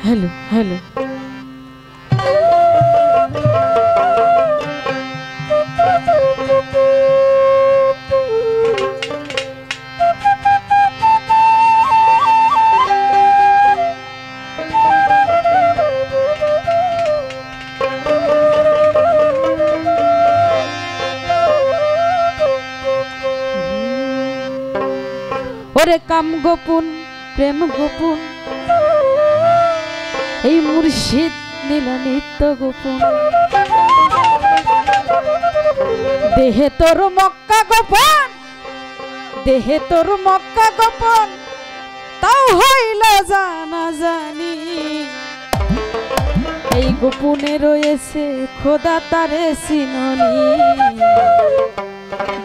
hello hello ওরে কাম গোপন প্রেম গোপন এই মুর্শিদ নীল নিত্য গোপন দেহে তোর মক্কা গোপন দেহে তোর মক্কা গোপন তাও হইল জানা জানি এই গোপনে রয়েছে খোদা তারে চিননি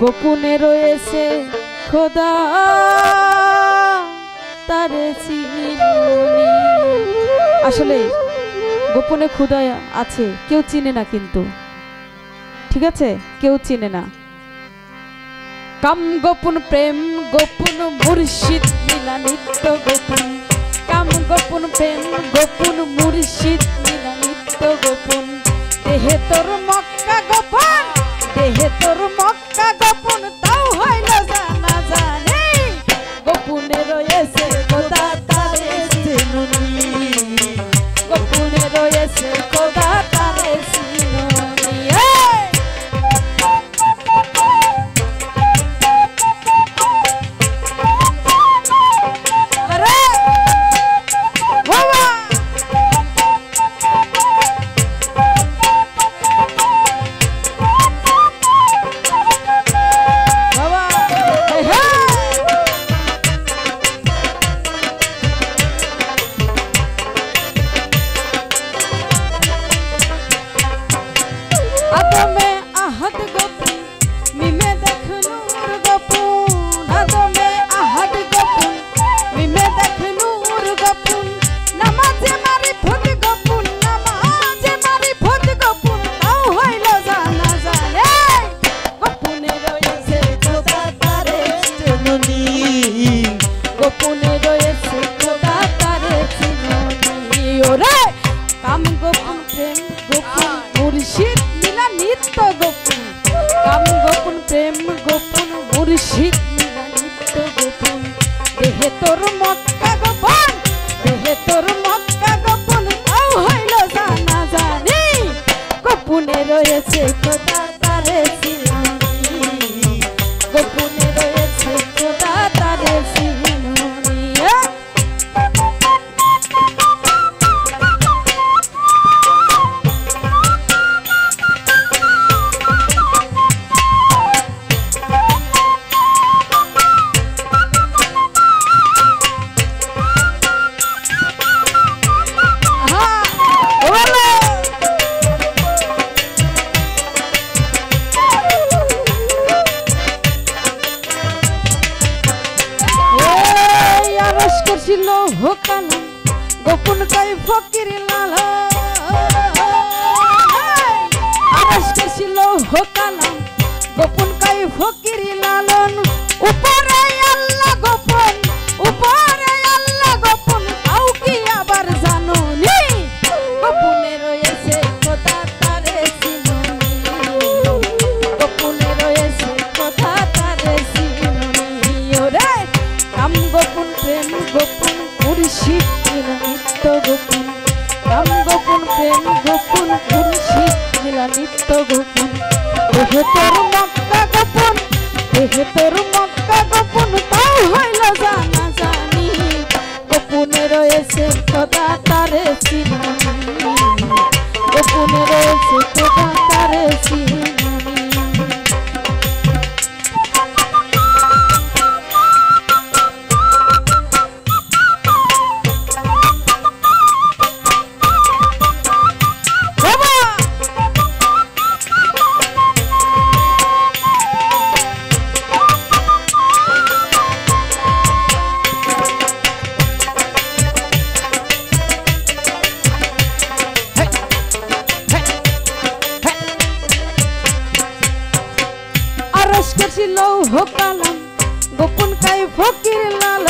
গোপনে রয়েছে খোদা তারে চিননি আসলে গোপনে খোদা আছে কেউ চিনে না কিন্তু ঠিক আছে কেউ চিনে না কাম গোপন প্রেম গোপন মুর্শিদ নীলা নিত্য গোপন কাম গোপন প্রেম গোপন মুর্শিদ নীলা নিত্য গোপন দেহে তোর মক্কা গোপন দেহে তোর মক্কা গোপন তাও হইল জানা জানি গোপনে রয়েছে খোদা তারে চিননি গোপনে রয়েছে খোদা তারে চিননি মুর্শিদ নীলা নিত্য গোপন দেহে তোর মক্কা গোপন দেহে তোর মক্কা গোপন তাও হইল জানা জানি গোপনে রয়েছে খোদা তারে চিননি গোপনে রয়েছে খোদা তারে চিননি হোকালাম গোপন কাই ফকির লাল আজকে ছিল হোকালাম গোপন কাই ফকির লালন উপরে আল্লাহ গোপন উপরে আল্লাহ গোপন তাও কি আবার জানো নি গোপনে রয়েছে খোদা তারে চিননি গোপনে রয়েছে খোদা তারে চিননি ওরে কাম গোপন প্রেম গোপন মুর্শিদ নীলা নিত্য গোপন কাম গোপন প্রেম গোপন মুর্শিদ নীলা নিত্য গোপন দেহে তোর মক্কা গোপন দেহে তোর মক্কা গোপন তাও হইল জানা জানি গোপনে রয়েছে খোদা তারে চিননি গোপনে রয়েছে খোদা তারে চিননি ছিল হোকালাম গোপন কাই ফকির লাল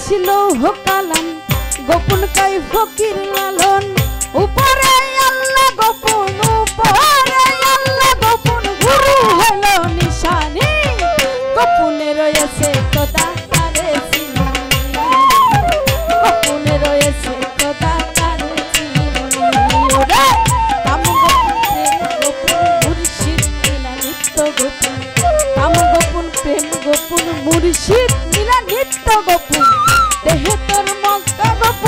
ছিল কালাম গোপন কাই ফকির লালন উপরে আল্লাহ গোপন উপরে আল্লাহ গোপন গুরু হলো নিশানি গোপনে রয়েছে খোদা তারে চিনি গোপনে রয়েছে খোদা তারে চিনি ওরে কাম গোপন মুর্শিদ মিলা নিত্য গোপন কাম গোপন প্রেম গোপন মুর্শিদ মিলা নিত্য গোপন দেহে তোর মক্কা গোপন